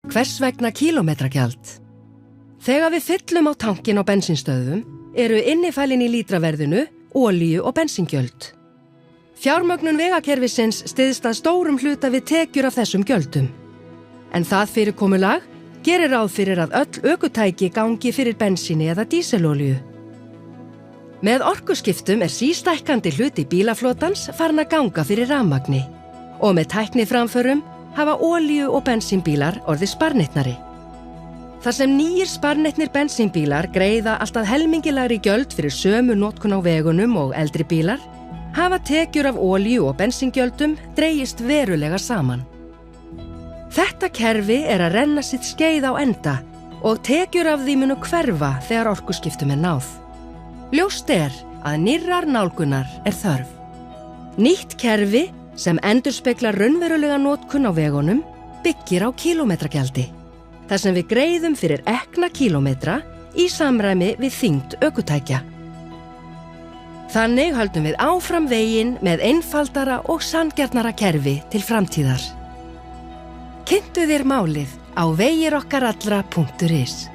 Hvers vegna kílómetragjald? Þegar við fyllum á tankinn á bensínstöðvum eru innifælin í lítraverðinu olíu- og bensíngjöld. Fjármögnun vegakerfisins styðst að stórum hluta við tekjur af þessum gjöldum. En það fyrirkomulag gerir ráð fyrir að öll ökutæki gangi fyrir bensíni eða díselolíu. Með orkuskiptum sístækkandi hluti bílaflotans farin að ganga fyrir rafmagni og með tækniframförum hafa olíu- og bensínbílar orðið sparneytnari. Þar sem nýir sparneytnir bensínbílar greiða allt að helmingilegri gjöld fyrir sömu notkun á vegunum og eldri bílar, hafa tekjur af olíu- og bensíngjöldum dregist verulega saman. Þetta kerfi að renna sitt skeið á enda og tekjur af því munu hverfa þegar orkuskiptum náð. Ljóst að nýrrar nálgunar þörf. Nýtt kerfi sem endurspeglar raunverulega notkun á vegunum byggir á kílómetragjaldi, þar sem við greiðum fyrir ekna kílómetra í samræmi við þyngd ökutækja. Þannig höldum við áfram veginn með einfaldara og sanngjarnara kerfi til framtíðar. Kynntu þér málið á vegirokkarallra.is